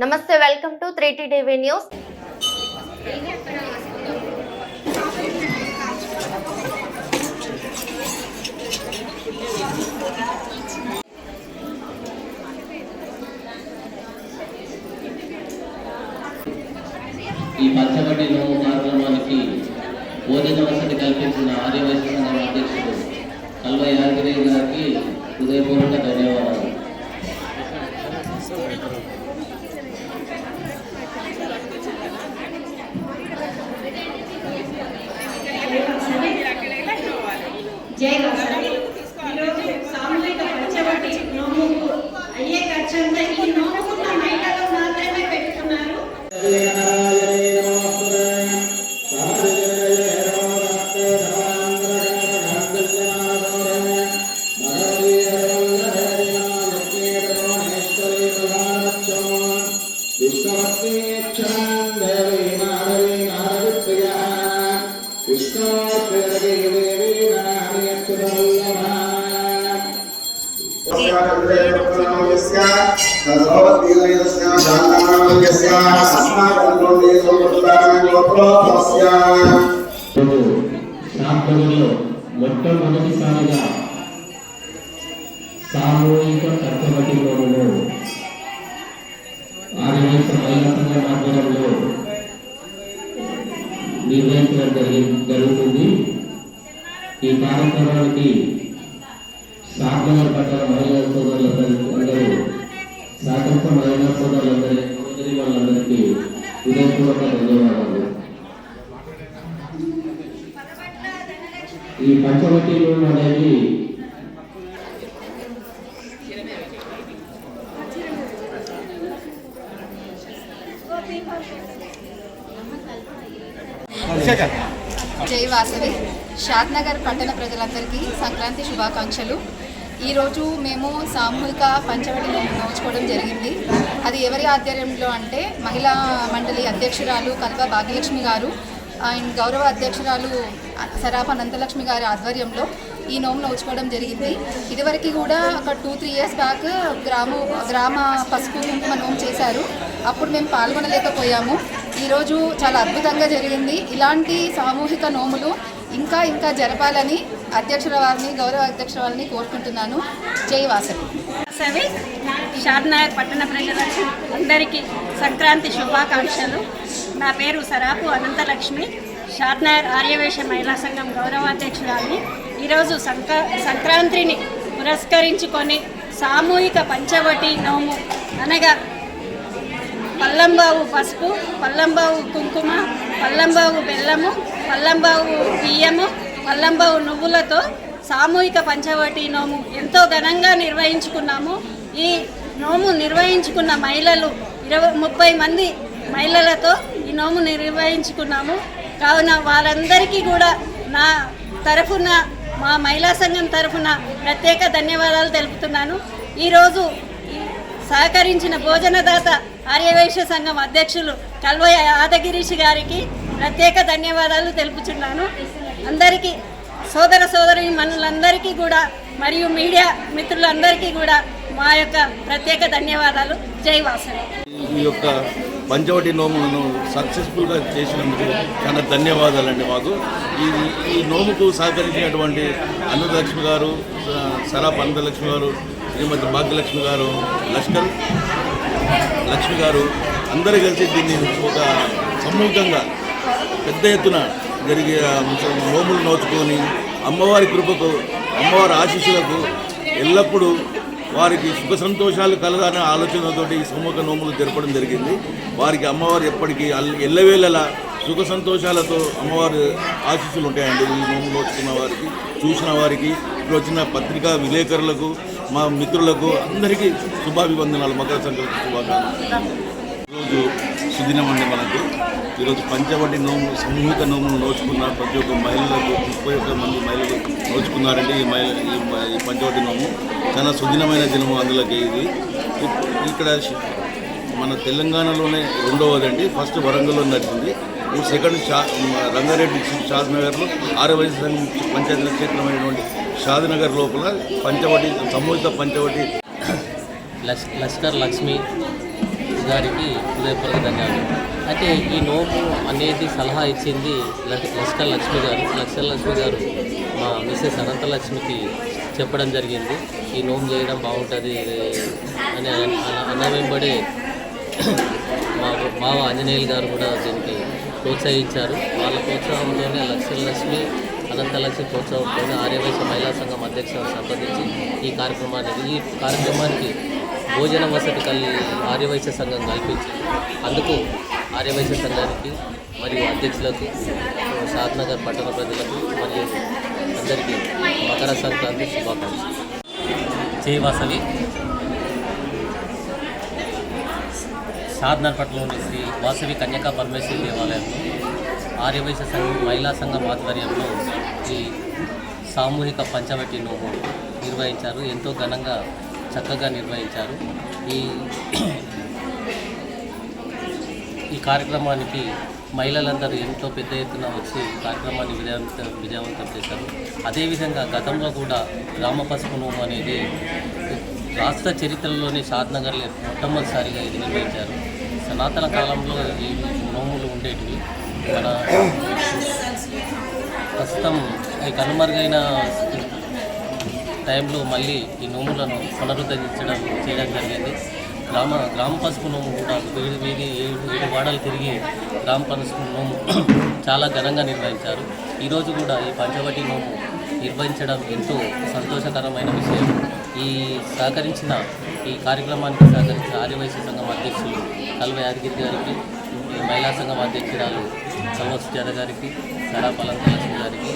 నమస్తే, welcome to 3T TV news. ఈ పంచవటి నోము కార్యక్రమానికి భోజన వసతి కల్పించిన ఆర్యవైశ్య సంఘం అధ్యక్షుడు కల్వ యాదగిరి గారికి హృదయపూర్వక ధన్యవాదాలు. జై వాసవి. ఈరోజు సామూహిక పంచవటి నోముకు అయ్యే ఖర్చంతా ఈ నోముకున్న మహిళలు మాత్రమే పెట్టుకున్నారు. మొట్టమొదటిసారిగా సామూహిక పంచవటి నోమును ఆర్యవైశ్య మహిళా సంఘం ఆధ్వర్యంలో నిర్వహించడం జరుగుతుంది. ఈ కార్యక్రమానికి సాధనగర్ పట్టణ మహిళా సోదరులందరూ స్వాతంత్ర మహిళా సోదరులందరి వాళ్ళందరికీ హృదయపూర్వక ధన్యవాదాలు. ఈ పంచవటి నోము అనేది జై వాసవి. షాద్నగర్ పట్టణ ప్రజలందరికీ సంక్రాంతి శుభాకాంక్షలు. ఈరోజు మేము సామూహిక పంచవటి నోచుకోవడం జరిగింది. అది ఎవరి ఆధ్వర్యంలో అంటే మహిళా మండలి అధ్యక్షురాలు కల్వ భాగ్యలక్ష్మి గారు అండ్ గౌరవ అధ్యక్షురాలు సరాఫ అనంతలక్ష్మి గారి ఆధ్వర్యంలో ఈ నోము నోచుకోవడం జరిగింది. ఇదివరకు కూడా ఒక 2-3 ఇయర్స్ బ్యాక్ గ్రామ పసుపు కుంకుమ నోము చేశారు. అప్పుడు మేము పాల్గొనలేకపోయాము. ఈరోజు చాలా అద్భుతంగా జరిగింది. ఇలాంటి సామూహిక నోములు ఇంకా ఇంకా జరపాలని అధ్యక్షుల వారిని గౌరవ అధ్యక్షుల వారిని కోరుకుంటున్నాను. జై వాసవి. షాద్నగర్ పట్టణ ప్రజలకు అందరికీ సంక్రాంతి శుభాకాంక్షలు. నా పేరు సరాపు అనంతలక్ష్మి, షాద్నగర్ ఆర్యవైశ్య మహిళా సంఘం గౌరవాధ్యక్షురాలిని. ఈరోజు సంక్రాంతిని పురస్కరించుకొని సామూహిక పంచవటి నోము అనగా పల్లంబావు పసుపు, పల్లంబావు కుంకుమ, పల్లంబావు బెల్లము, పల్లంబావు బియ్యము, పల్లంబావు నువ్వులతో సామూహిక పంచవటి నోము ఎంతో ఘనంగా నిర్వహించుకున్నాము. ఈ నోము నిర్వహించుకున్న మహిళలు 30 మంది మహిళలతో ఈ నోము నిర్వహించుకున్నాము. కావున వారందరికీ కూడా నా తరఫున, మా మహిళా సంఘం తరఫున ప్రత్యేక ధన్యవాదాలు తెలుపుతున్నాను. ఈరోజు సహకరించిన భోజనదాత ఆర్యవైశ్య సంఘం అధ్యక్షులు కల్వ యాదగిరీష్ గారికి ప్రత్యేక ధన్యవాదాలు తెలుపుతున్నాను. అందరికీ సోదరి మనులందరికీ కూడా మరియు మీడియా మిత్రులందరికీ కూడా మా యొక్క ప్రత్యేక ధన్యవాదాలు. జై వాసవి. ఈ యొక్క పంచవటి నోములను సక్సెస్ఫుల్గా చేసినందుకు చాలా ధన్యవాదాలండి. మాకు ఈ నోముకు సహకరించినటువంటి అనంతలక్ష్మి గారు, సరాఫ్ అనంతలక్ష్మి గారు, శ్రీమతి భాగ్యలక్ష్మి గారు, లష్కర్ లక్ష్మి గారు అందరూ కలిసి దీన్ని ఒక సమూహంగా పెద్ద ఎత్తున జరిగే నోములు నోచుకొని అమ్మవారి కృపకు, అమ్మవారి ఆశీస్సులకు ఎల్లప్పుడూ వారికి సుఖ సంతోషాలు కలగానే ఆలోచనతోటి ఈ సమూహ నోములు జరపడం జరిగింది. వారికి అమ్మవారు ఎప్పటికీ ఎల్లవేళలా సుఖ సంతోషాలతో అమ్మవారి ఆశీస్సులు ఉంటాయండి. ఈ నోము నోచుకున్న వారికి, చూసిన వారికి, ఇప్పుడు వచ్చిన పత్రికా విలేకరులకు, మా మిత్రులకు అందరికీ శుభాభివందనాలు. మకర సంక్రాంతి శుభాకాంక్షలు. ఈరోజు సుదినమండి మనకు. ఈరోజు పంచవటి నోము సామూహిక నోములు నోచుకున్న ప్రతి ఒక్క మహిళలకు 31 మంది మహిళలు నోచుకున్నారండి. ఈ పంచవటి నోము చాలా సుదినమైన దినము. అందులోకి ఇది ఇక్కడ మన తెలంగాణలోనే రెండవదండి. ఫస్ట్ వరంగల్లో నడిచింది. ఇప్పుడు సెకండ్ రంగారెడ్డి షాద్నగర్లో ఆర్యవైశ్య సంఘం పంచాయతీ క్షేత్రమైనటువంటి షాద్నగర్ లోపల పంచవటి సమూహిత పంచవటి లష్కర్ లక్ష్మి, గారికి హృదయపూర్వక ధన్యవాదాలు. అయితే ఈ నోము అనేది సలహా ఇచ్చింది లష్కర్ లక్ష్మి గారు మా మిసెస్ అనంతలక్ష్మికి చెప్పడం జరిగింది. ఈ నోము చేయడం బాగుంటుంది అని అన్న వెంబడే మా బావ ఆంజనేయులు గారు కూడా దీనికి ప్రోత్సహించారు. వాళ్ళ ప్రోత్సాహంతోనే లక్ష్మి అనంతలక్ష్మి ప్రోత్సాహంతోనే ఆర్యవైశ్య మహిళా సంఘం అధ్యక్షులను సంప్రదించి ఈ కార్యక్రమానికి భోజన వసతి ఆర్యవైశ్య సంఘం కల్పించి అందుకు ఆర్యవైశ్య సంఘానికి మరియు అధ్యక్షులకు షాద్నగర్ పట్టణ ప్రజలకు మరియు అందరికీ మకర సంక్రాంతి శుభాకాంక్షలు. జై వాసవి. షాద్నగర్ పట్టణంలోని శ్రీ వాసవి కన్యకా పరమేశ్వరి దేవాలయంలో ఆర్యవైశ్య సంఘం మహిళా సంఘం ఆధ్వర్యంలో ఈ సామూహిక పంచవటి నోము నిర్వహించారు. ఎంతో ఘనంగా చక్కగా నిర్వహించారు. ఈ కార్యక్రమానికి మహిళలందరూ ఎంతో పెద్ద ఎత్తున వచ్చి కార్యక్రమాన్ని విజయవంతం చేశారు. అదేవిధంగా గతంలో కూడా గ్రామ పసుపు నోము అనేది రాష్ట్ర చరిత్రలోని షాద్నగర్లో మొట్టమొదటిసారిగా ఇది నిర్వహించారు. సనాతన కాలంలో ఈ నోములు ఉండేటివి. మన ప్రస్తుతం ఈ కనుమరుగైన టైంలో మళ్ళీ ఈ నోములను చేయడం జరిగింది. గ్రామ పసుపు నోము కూడా వీధి 7 వాడలు తిరిగి గ్రామ పసుపు నోము చాలా ఘనంగా నిర్వహించారు. ఈరోజు కూడా ఈ పంచవటి నోము నిర్వహించడం ఎంతో సంతోషకరమైన విషయం. ఈ కార్యక్రమానికి సహకరించిన ఆర్యవైశ్య సంఘం అధ్యక్షులు కల్వ యాదగిరి గారికి, మహిళా సంఘం అధ్యక్షురాలు కల్వ సుజాత గారికి, సరాపలంత లక్ష్మి గారికి